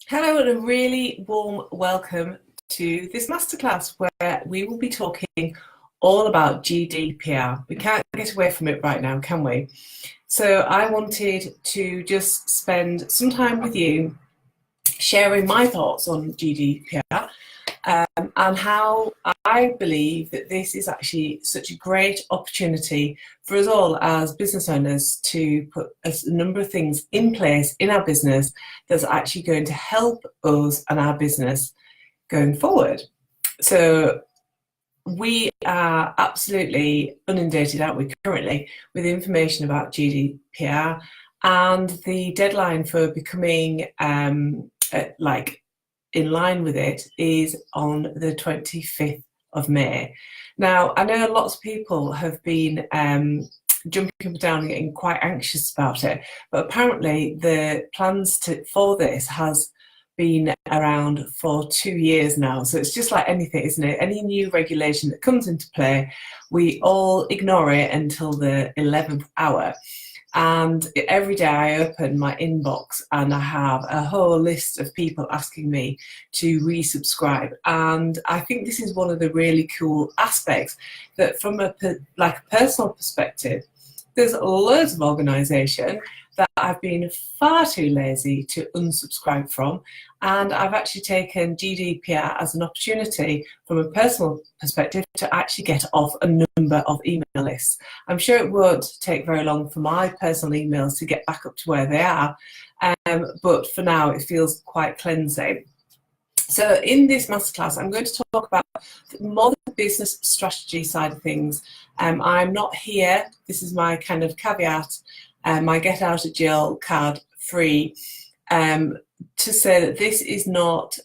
Hello and a really warm welcome to this masterclass where we will be talking all about GDPR. We can't get away from it right now, can we? So I wanted to just spend some time with you sharing my thoughts on GDPR and how I believe that this is actually such a great opportunity for us all as business owners to put a number of things in place in our business that's actually going to help us and our business going forward. So we are absolutely inundated, aren't we, currently, with information about GDPR, and the deadline for becoming in line with it is on the 25th of May. Now, I know lots of people have been jumping up and down and getting quite anxious about it, but apparently the plans for this has been around for 2 years now. So it's just like anything, isn't it? Any new regulation that comes into play, we all ignore it until the 11th hour. And every day I open my inbox and I have a whole list of people asking me to resubscribe. And I think this is one of the really cool aspects, that from a personal perspective, there's loads of organisation that I've been far too lazy to unsubscribe from, and I've actually taken GDPR as an opportunity from a personal perspective to actually get off a number of email lists. I'm sure it won't take very long for my personal emails to get back up to where they are, but for now it feels quite cleansing. So in this masterclass, I'm going to talk about more the business strategy side of things. I'm not here, this is my kind of caveat, my get out of jail card free, to say that this is not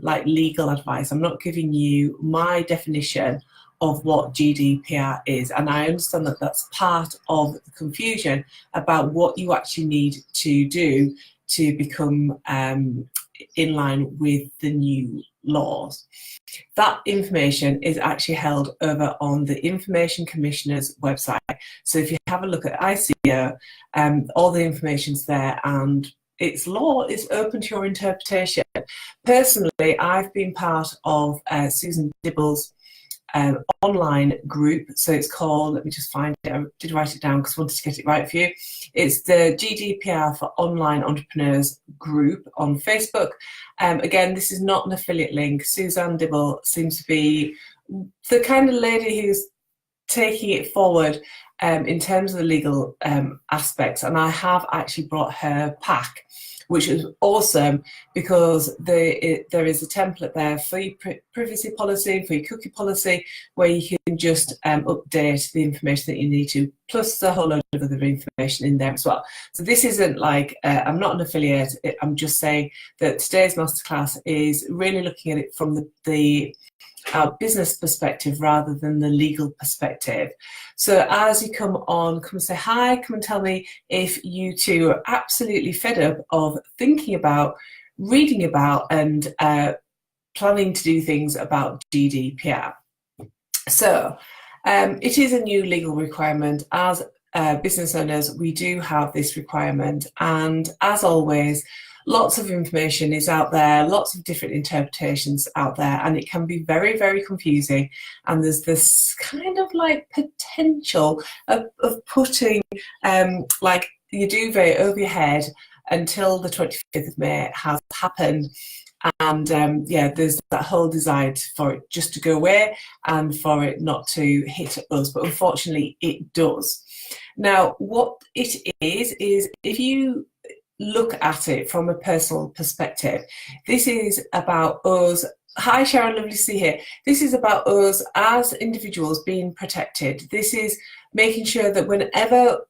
like legal advice. I'm not giving you my definition of what GDPR is, and I understand that that's part of the confusion about what you actually need to do to become in line with the new laws. That information is actually held over on the Information Commissioner's website. So if you have a look at ICO, all the information's there, and its law is open to your interpretation. Personally, I've been part of Susan Dibble's online group. So it's called, let me just find it, I did write it down because I wanted to get it right for you. It's the GDPR for Online Entrepreneurs group on Facebook. Again, this is not an affiliate link. Suzanne Dibble seems to be the kind of lady who's taking it forward in terms of the legal aspects, and I have actually brought her pack, which is awesome because there is a template there for your privacy policy, for your cookie policy, where you can just update the information that you need to, plus a whole load of other information in there as well. So this isn't like, I'm not an affiliate, I'm just saying that today's masterclass is really looking at it from the business perspective rather than the legal perspective. So as you come on, come and say hi, come and tell me if you two are absolutely fed up of thinking about, reading about, and planning to do things about GDPR. So it is a new legal requirement. As business owners, we do have this requirement, and as always, lots of information is out there, lots of different interpretations out there, and it can be very, very confusing. And there's this kind of like potential of putting like your duvet over your head until the 25th of May has happened. And yeah, there's that whole desire for it just to go away and for it not to hit us, but unfortunately it does. Now, what it is if you look at it from a personal perspective, this is about us. Hi Sharon, lovely to see you here. This is about us as individuals being protected. This is making sure that whenever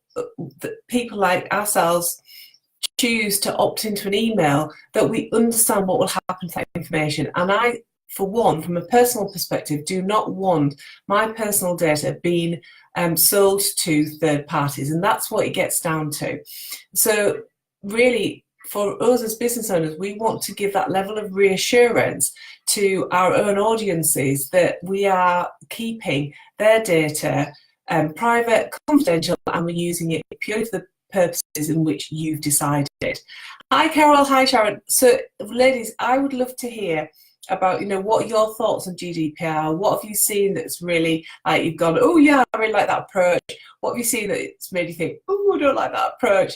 people like ourselves choose to opt into an email, that we understand what will happen to that information. And I, for one, from a personal perspective, do not want my personal data being sold to third parties, and that's what it gets down to. So really, for us as business owners, we want to give that level of reassurance to our own audiences that we are keeping their data private, confidential, and we're using it purely for the purposes in which you've decided. Hi Carol, hi Sharon. So ladies, I would love to hear about, what are your thoughts on GDPR? What have you seen that's really, like, you've gone, oh yeah, I really like that approach? What have you seen that's made you think, oh, I don't like that approach?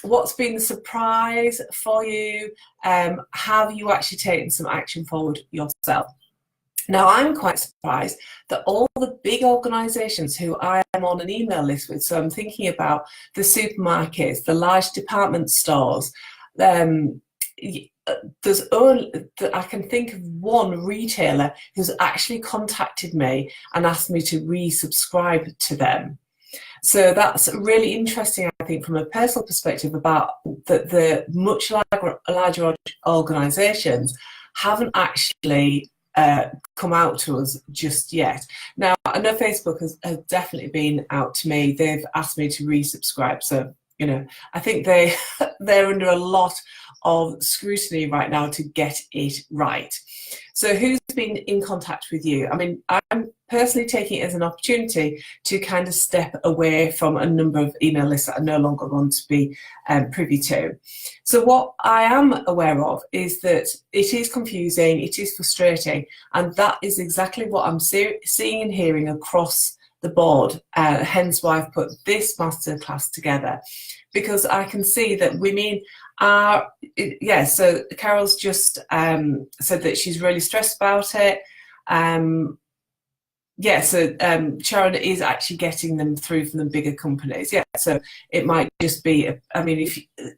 What's been the surprise for you? Have you actually taken some action forward yourself? Now, I'm quite surprised that all the big organisations who I am on an email list with, so I'm thinking about the supermarkets, the large department stores, there's only, I can think of one retailer who's actually contacted me and asked me to resubscribe to them. So that's really interesting, I think, from a personal perspective, about the much larger organisations haven't actually come out to us just yet. Now, I know Facebook has definitely been out to me. They've asked me to resubscribe. So, I think they're under a lot of scrutiny right now to get it right. So who's been in contact with you? I mean, I'm personally taking it as an opportunity to kind of step away from a number of email lists that I no longer want to be privy to. So what I am aware of is that it is confusing, it is frustrating, and that is exactly what I'm seeing and hearing across the board, hence why I've put this masterclass together, because I can see that women are, so Carol's just said that she's really stressed about it. Sharon is actually getting them through from the bigger companies. Yeah, so it might just be, if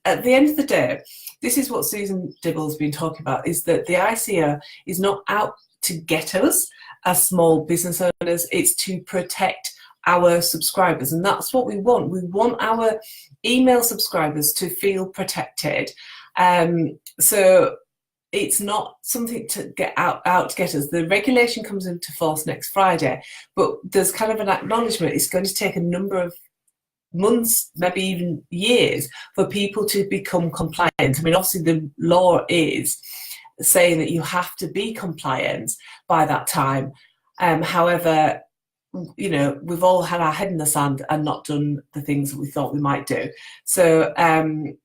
at the end of the day, this is what Susan Dibble's been talking about, is that the ICO is not out to get us as small business owners, it's to protect our subscribers, and that's what we want. We want our email subscribers to feel protected. So it's not something to get out to get us. The regulation comes into force next Friday, but there's kind of an acknowledgement it's going to take a number of months, maybe even years, for people to become compliant. I mean, obviously the law is saying that you have to be compliant by that time. However, we've all had our head in the sand and not done the things that we thought we might do. So thank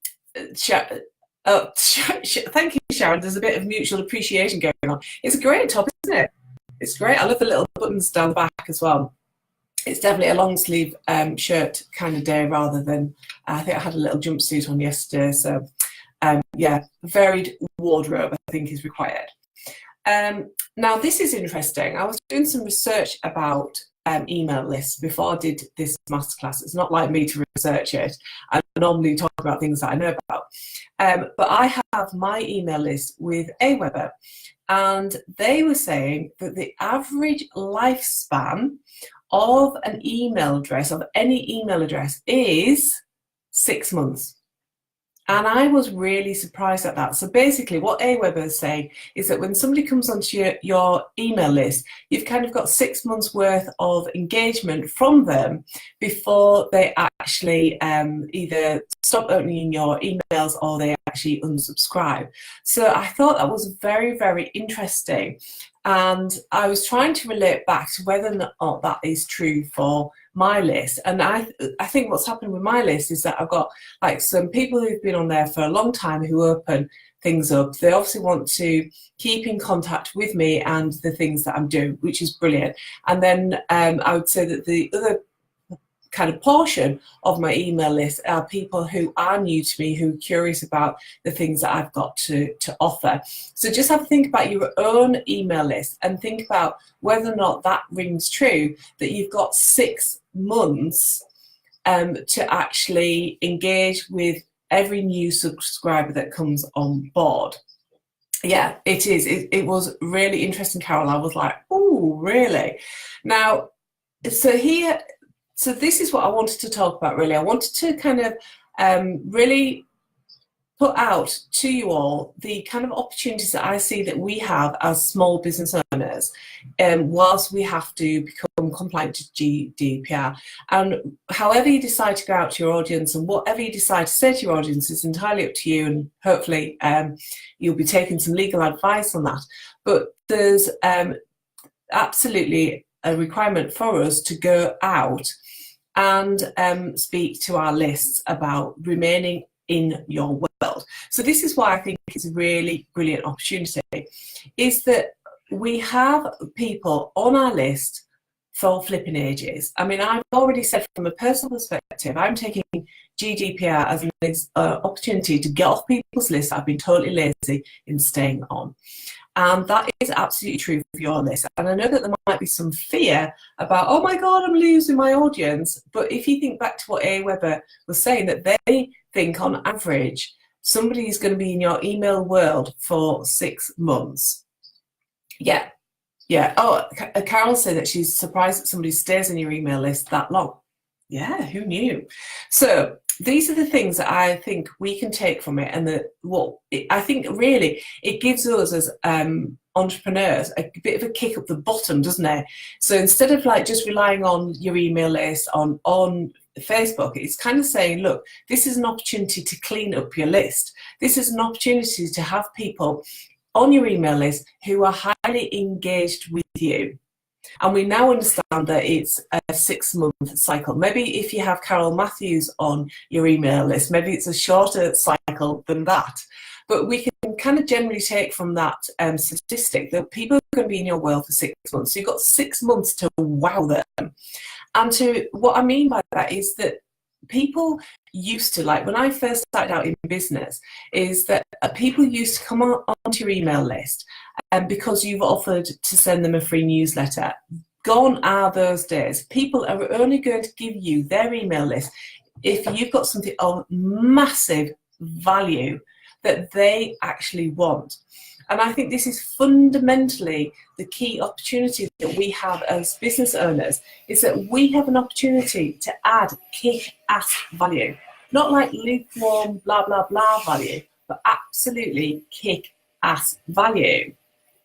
you, Sharon. There's a bit of mutual appreciation going on. It's a great top, isn't it? It's great. I love the little buttons down the back as well. It's definitely a long sleeve shirt kind of day, rather than, I think I had a little jumpsuit on yesterday. So varied wardrobe, I think, is required. Now, this is interesting. I was doing some research about email lists before I did this masterclass. It's not like me to research it. I normally talk about things that I know about. But I have my email list with Aweber, and they were saying that the average lifespan of an email address, of any email address, is 6 months. And I was really surprised at that. So basically what Aweber is saying is that when somebody comes onto your email list, you've kind of got 6 months worth of engagement from them before they actually either stop opening your emails or they actually unsubscribe. So I thought that was very, very interesting. And I was trying to relate back to whether or not that is true for my list. And I think what's happened with my list is that I've got like some people who've been on there for a long time who open things up. They obviously want to keep in contact with me and the things that I'm doing, which is brilliant. And then I would say that the other kind of portion of my email list are people who are new to me, who are curious about the things that I've got to offer. So just have to think about your own email list and think about whether or not that rings true, that you've got 6 months to actually engage with every new subscriber that comes on board. Yeah, it is. It was really interesting, Carol. I was like, oh, really? Now, so this is what I wanted to talk about, really. I wanted to kind of really put out to you all the kind of opportunities that I see that we have as small business owners, whilst we have to become compliant to GDPR. And however you decide to go out to your audience and whatever you decide to say to your audience is entirely up to you, and hopefully you'll be taking some legal advice on that. But there's absolutely a requirement for us to go out and speak to our lists about remaining in your world. So this is why I think it's a really brilliant opportunity, is that we have people on our list for flipping ages. I mean, I've already said from a personal perspective, I'm taking GDPR as an opportunity to get off people's lists I've been totally lazy in staying on. And that is absolutely true for your list. And I know that there might be some fear about, oh my God, I'm losing my audience. But if you think back to what AWeber was saying, that they think on average, somebody is going to be in your email world for 6 months. Yeah. Oh, Carol said that she's surprised that somebody stays in your email list that long. Yeah, who knew? So these are the things that I think we can take from it, and I think really it gives us as entrepreneurs a bit of a kick up the bottom, doesn't it? So instead of like just relying on your email list on Facebook, it's kind of saying, look, this is an opportunity to clean up your list. This is an opportunity to have people on your email list who are highly engaged with you. And we now understand that it's a 6-month cycle. Maybe if you have Carol Matthews on your email list, maybe it's a shorter cycle than that. But we can kind of generally take from that statistic that people are going to be in your world for 6 months. So you've got 6 months to wow them. And what I mean by that is that people used to, like when I first started out in business, is that people used to come onto your email list because you've offered to send them a free newsletter. Gone are those days. People are only going to give you their email list if you've got something of massive value that they actually want. And I think this is fundamentally the key opportunity that we have as business owners, is that we have an opportunity to add kick-ass value. Not like lukewarm, blah, blah, blah value, but absolutely kick-ass value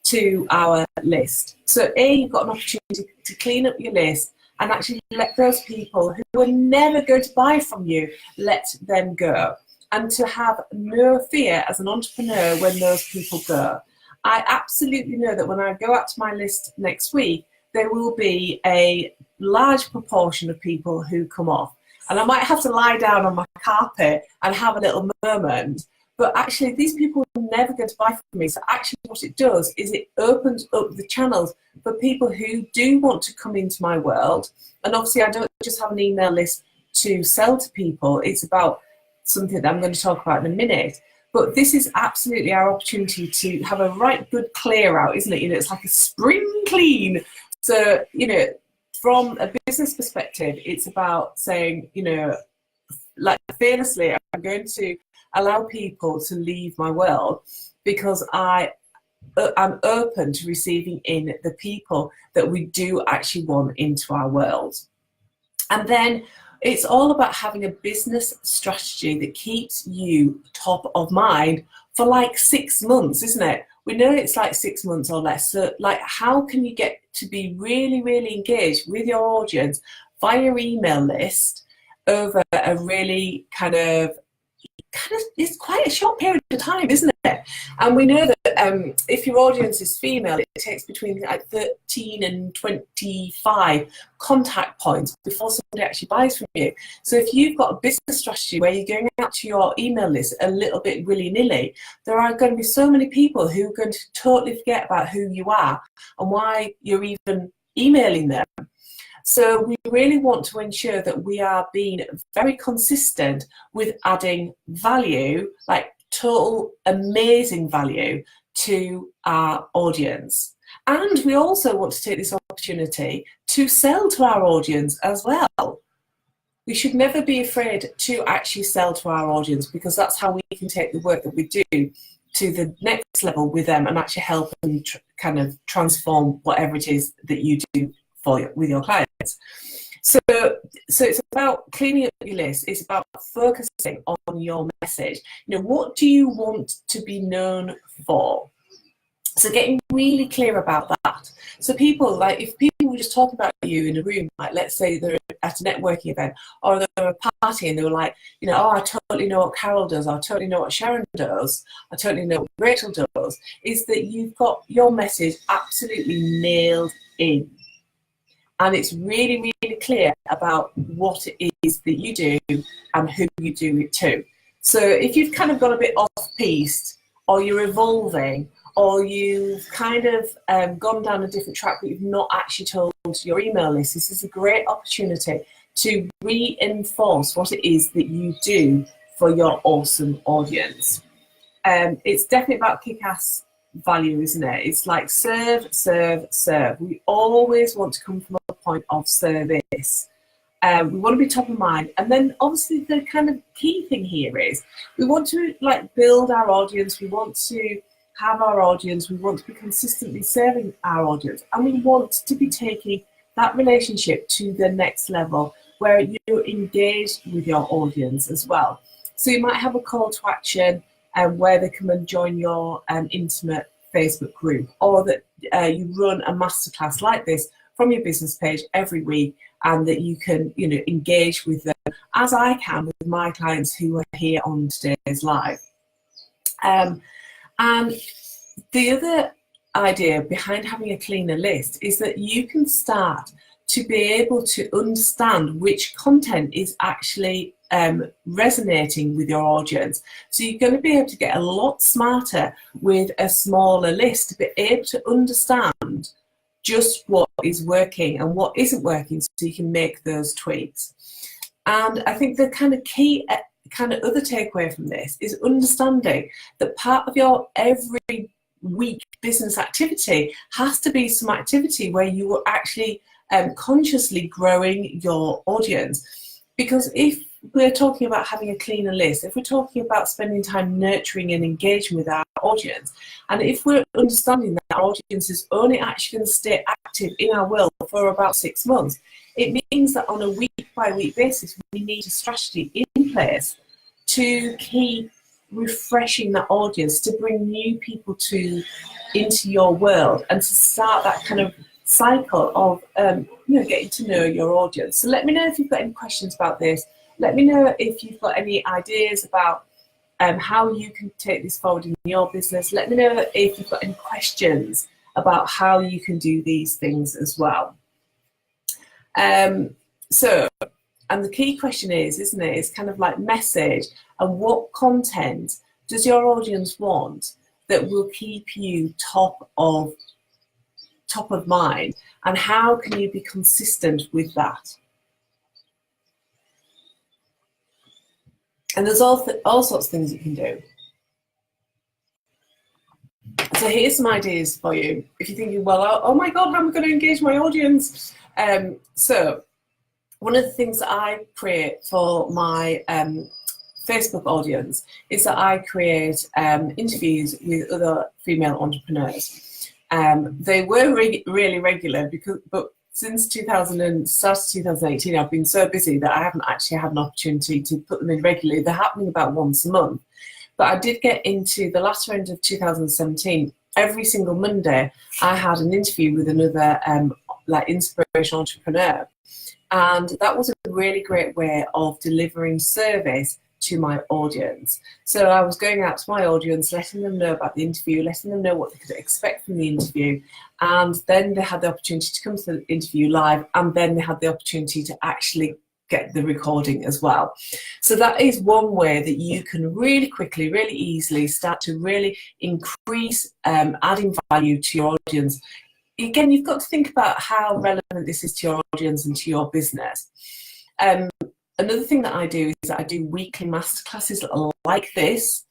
to our list. So you've got an opportunity to clean up your list and actually let those people who are never going to buy from you, let them go. And to have no fear as an entrepreneur when those people go. I absolutely know that when I go out to my list next week, there will be a large proportion of people who come off. And I might have to lie down on my carpet and have a little moment. But actually, these people are never going to buy from me. So actually what it does is it opens up the channels for people who do want to come into my world. And obviously, I don't just have an email list to sell to people. It's about something that I'm going to talk about in a minute. But this is absolutely our opportunity to have a right good clear out, isn't it? You know, it's like a spring clean. So, you know, from a business perspective, it's about saying, you know, like fearlessly, I'm going to allow people to leave my world because I'm open to receiving in the people that we do actually want into our world. And then it's all about having a business strategy that keeps you top of mind for like 6 months, isn't it? We know it's like 6 months or less. So like, how can you get to be really, really engaged with your audience via your email list over a really kind of it's quite a short period of time, isn't it? And we know that if your audience is female, it takes between like 13 and 25 contact points before somebody actually buys from you. So if you've got a business strategy where you're going out to your email list a little bit willy-nilly, there are going to be so many people who are going to totally forget about who you are and why you're even emailing them. So we really want to ensure that we are being very consistent with adding value, like total amazing value to our audience. And we also want to take this opportunity to sell to our audience as well. We should never be afraid to actually sell to our audience, because that's how we can take the work that we do to the next level with them and actually help them kind of transform whatever it is that you do with your clients. So it's about cleaning up your list. It's about focusing on your message. You know, what do you want to be known for? So getting really clear about that. So people, like if people were just talking about you in a room, like let's say they're at a networking event or they're at a party and they were like, you know, oh, I totally know what Carol does, I totally know what Sharon does, I totally know what Rachel does, is that you've got your message absolutely nailed in. And it's really, really clear about what it is that you do and who you do it to. So if you've kind of got a bit off-piste, or you're evolving, or you've kind of gone down a different track but you've not actually told your email list, this is a great opportunity to reinforce what it is that you do for your awesome audience. It's definitely about kick-ass value, isn't it? It's like serve, serve, serve. We always want to come from a point of service. We want to be top of mind, and then obviously the kind of key thing here is we want to like build our audience. We want to have our audience. We want to be consistently serving our audience, and we want to be taking that relationship to the next level where you're engaged with your audience as well. So you might have a call to action where they come and join your intimate Facebook group, or that you run a masterclass like this from your business page every week, and that you can, you know, engage with them as I can with my clients who are here on today's live. And the other idea behind having a cleaner list is that you can start to be able to understand which content is actually resonating with your audience. So you're going to be able to get a lot smarter with a smaller list, to be able to understand just what is working and what isn't working, so you can make those tweaks. And I think the kind of key kind of other takeaway from this is understanding that part of your every week business activity has to be some activity where you are actually consciously growing your audience. Because if we're talking about having a cleaner list, if we're talking about spending time nurturing and engaging with our audience, and if we're understanding that our audience is only actually going to stay active in our world for about 6 months, it means that on a week-by-week basis, we need a strategy in place to keep refreshing that audience, to bring new people into your world, and to start that kind of cycle of getting to know your audience. So let me know if you've got any questions about this. Let me know if you've got any ideas about how you can take this forward in your business. Let me know if you've got any questions about how you can do these things as well. And the key question is, isn't it? It's kind of like message, and what content does your audience want that will keep you top of mind, and how can you be consistent with that? And there's all sorts of things you can do. So here's some ideas for you. If you're thinking, well, oh my God, how am I going to engage my audience? So one of the things that I create for my Facebook audience is that I create interviews with other female entrepreneurs. They were really regular, but since 2018, I've been so busy that I haven't actually had an opportunity to put them in regularly. They're happening about once a month. But I did get into the latter end of 2017. Every single Monday, I had an interview with another inspirational entrepreneur. And that was a really great way of delivering service to my audience. So I was going out to my audience, letting them know about the interview, letting them know what they could expect from the interview, and then they had the opportunity to come to the interview live, and then they had the opportunity to actually get the recording as well. So that is one way that you can really quickly, really easily start to really increase adding value to your audience. Again, you've got to think about how relevant this is to your audience and to your business. Another thing that I do is that I do weekly masterclasses like this,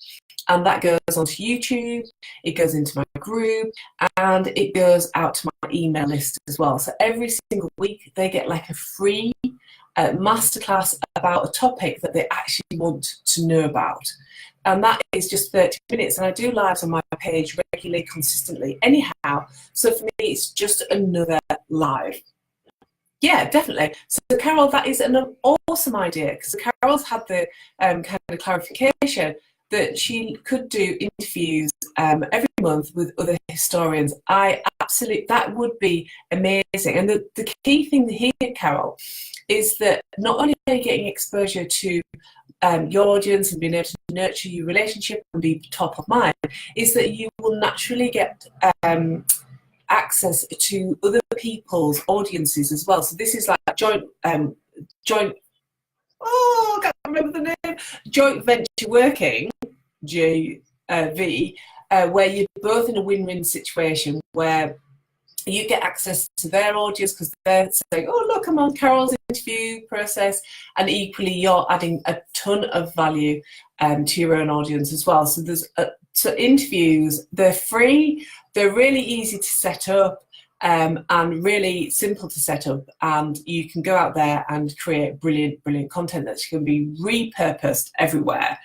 and that goes onto YouTube, it goes into my group, and it goes out to my email list as well. So every single week they get like a free masterclass about a topic that they actually want to know about. And that is just 30 minutes, and I do lives on my page regularly, consistently anyhow. So for me, it's just another live. Yeah, definitely. So Carol, that is an awesome idea, because Carol's had the kind of clarification that she could do interviews every month with other historians. That would be amazing. And the key thing here, Carol, is that not only are you getting exposure to your audience and being able to nurture your relationship and be top of mind, is that you will naturally get access to other people's audiences as well. So this is like joint, oh, I can't remember the name, joint venture working, JV, where you're both in a win-win situation where you get access to their audience because they're saying, oh, look, I'm on Carol's interview process, and equally you're adding a ton of value to your own audience as well. So there's so interviews, they're free, they're really easy to set up, and really simple to set up, and you can go out there and create brilliant content that can be repurposed everywhere.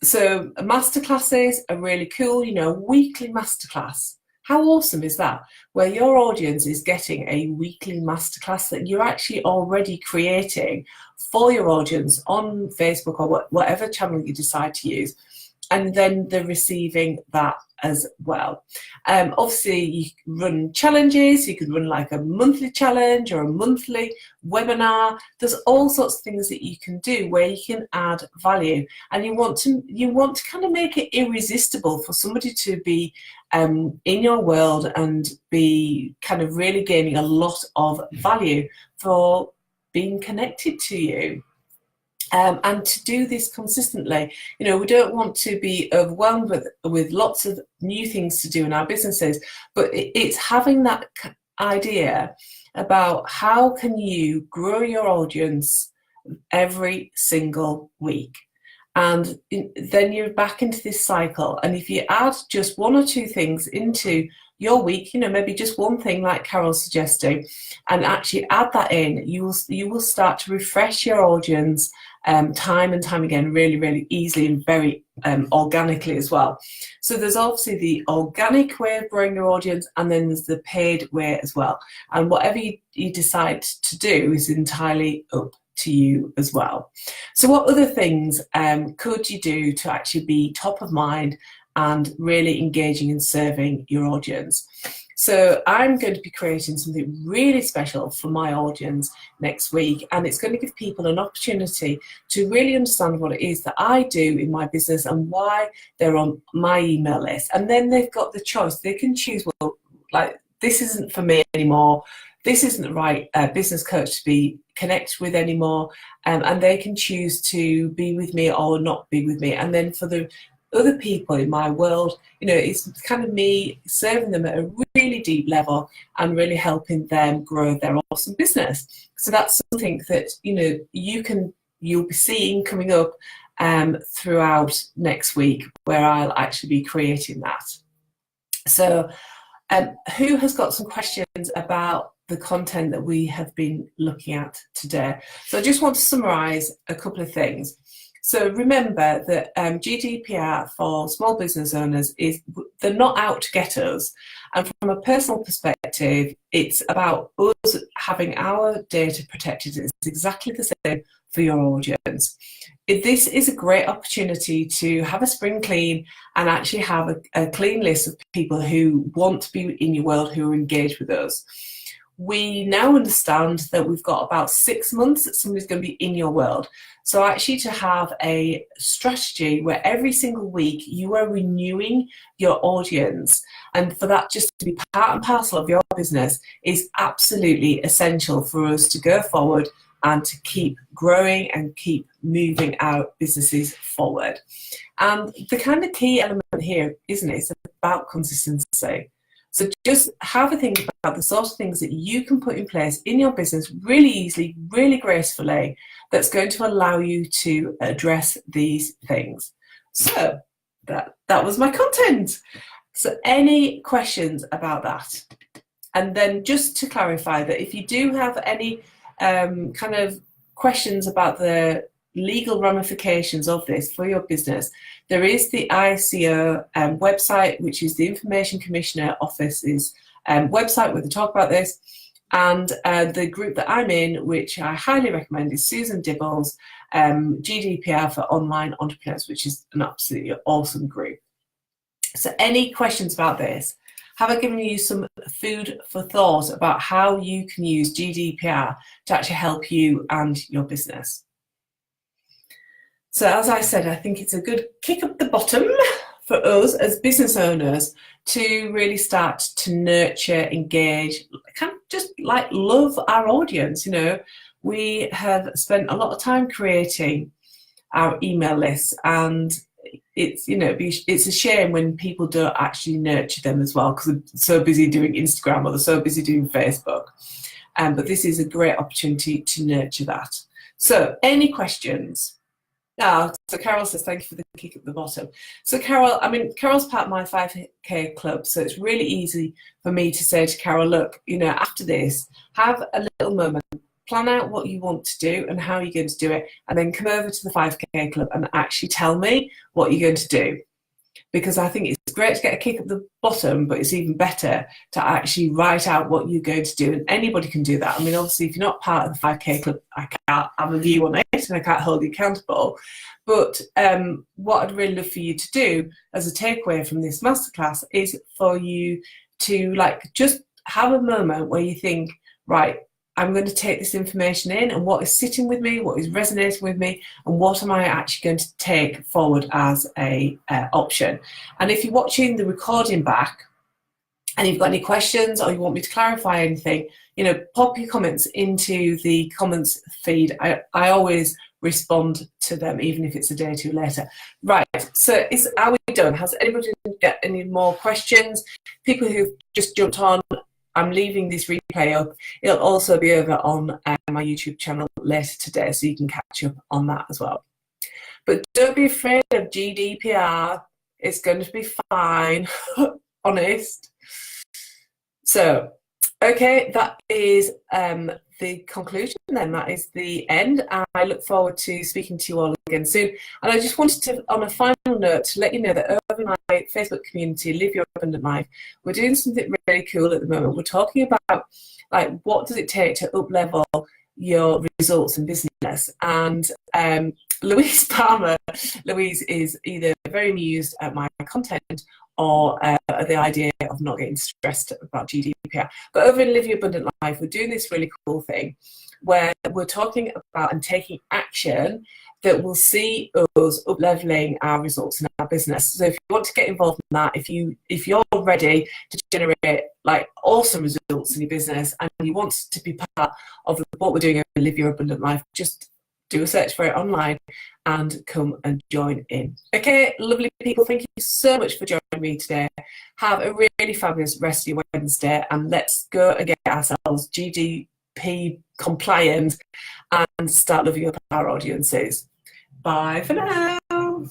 So masterclasses are really cool, you know, weekly masterclass. How awesome is that? Where your audience is getting a weekly masterclass that you're actually already creating for your audience on Facebook or whatever channel you decide to use. And then they're receiving that as well. Obviously, you can run challenges. You could run like a monthly challenge or a monthly webinar. There's all sorts of things that you can do where you can add value, and you want to kind of make it irresistible for somebody to be in your world and be kind of really gaining a lot of value for being connected to you. And to do this consistently, you know, we don't want to be overwhelmed with lots of new things to do in our businesses, but it's having that idea about how can you grow your audience every single week. And then you're back into this cycle. And if you add just one or two things into your week, you know, maybe just one thing like Carol's suggesting, and actually add that in, you will start to refresh your audience time and time again, really easily and very organically as well. So there's obviously the organic way of growing your audience, and then there's the paid way as well. And whatever you decide to do is entirely up to you as well. So what other things could you do to actually be top of mind and really engaging and serving your audience? So I'm going to be creating something really special for my audience next week, and it's going to give people an opportunity to really understand what it is that I do in my business and why they're on my email list. And then they've got the choice. They can choose, well, like, this isn't for me anymore. This isn't the right business coach to be connected with anymore. And they can choose to be with me or not be with me. And then for the other people in my world, you know, it's kind of me serving them at a really deep level and really helping them grow their awesome business. So that's something that, you know, you'll be seeing coming up throughout next week, where I'll actually be creating that. So who has got some questions about the content that we have been looking at today? So I just want to summarize a couple of things. So remember that GDPR for small business owners they're not out to get us. And from a personal perspective, it's about us having our data protected. It's exactly the same for your audience. This is a great opportunity to have a spring clean and actually have a clean list of people who want to be in your world, who are engaged with us. We now understand that we've got about 6 months that somebody's going to be in your world. So actually to have a strategy where every single week you are renewing your audience, and for that just to be part and parcel of your business, is absolutely essential for us to go forward and to keep growing and keep moving our businesses forward. And the kind of key element here, isn't it? It's about consistency. So just have a think about the sort of things that you can put in place in your business really easily, really gracefully, that's going to allow you to address these things. So that was my content. So any questions about that? And then just to clarify that if you do have any kind of questions about the legal ramifications of this for your business, there is the ICO website, which is the Information Commissioner Office's website, where they talk about this. And the group that I'm in, which I highly recommend, is Susan Dibble's GDPR for Online Entrepreneurs, which is an absolutely awesome group. So any questions about this? Have I given you some food for thought about how you can use GDPR to actually help you and your business? So as I said, I think it's a good kick up the bottom for us as business owners to really start to nurture, engage, kind of just like love our audience. You know, we have spent a lot of time creating our email lists, and it's, you know, it's a shame when people don't actually nurture them as well, because they're so busy doing Instagram or they're so busy doing Facebook. But this is a great opportunity to nurture that. So any questions? So Carol says, thank you for the kick at the bottom. So Carol, I mean, Carol's part of my 5K club, so it's really easy for me to say to Carol, look, you know, after this, have a little moment, plan out what you want to do and how you're going to do it, and then come over to the 5K club and actually tell me what you're going to do. Because I think it's great to get a kick at the bottom, but it's even better to actually write out what you're going to do. And anybody can do that. I mean, obviously, if you're not part of the 5K club, I can't have a view on it and I can't hold you accountable. But what I'd really love for you to do as a takeaway from this masterclass is for you to like just have a moment where you think, right, I'm going to take this information in, and what is sitting with me, what is resonating with me, and what am I actually going to take forward as a option. And if you're watching the recording back and you've got any questions or you want me to clarify anything, you know, pop your comments into the comments feed. I always respond to them, even if it's a day or two later. Right, so are we done? Has anybody got any more questions? People who've just jumped on, I'm leaving this replay up. It'll also be over on my YouTube channel later today, so you can catch up on that as well. But don't be afraid of GDPR. It's going to be fine, honest. So, okay, that is the conclusion then. That is the end. I look forward to speaking to you all again soon. And I just wanted to, on a final note, to let you know that over my Facebook community, Live Your Abundant Life, we're doing something really cool at the moment. We're talking about, like, what does it take to up-level your results in business? And Louise Palmer, Louise is either very amused at my content or the idea of not getting stressed about GDPR. But over in Live Your Abundant Life, we're doing this really cool thing where we're talking about and taking action that will see us up-leveling our results in our business. So if you want to get involved in that, if you're ready to generate like awesome results in your business and you want to be part of what we're doing over Live Your Abundant Life, just do a search for it online and come and join in. Okay, lovely people, thank you so much for joining me today. Have a really fabulous rest of your Wednesday, and let's go and get ourselves GDP compliant and start loving up our audiences. Bye for now.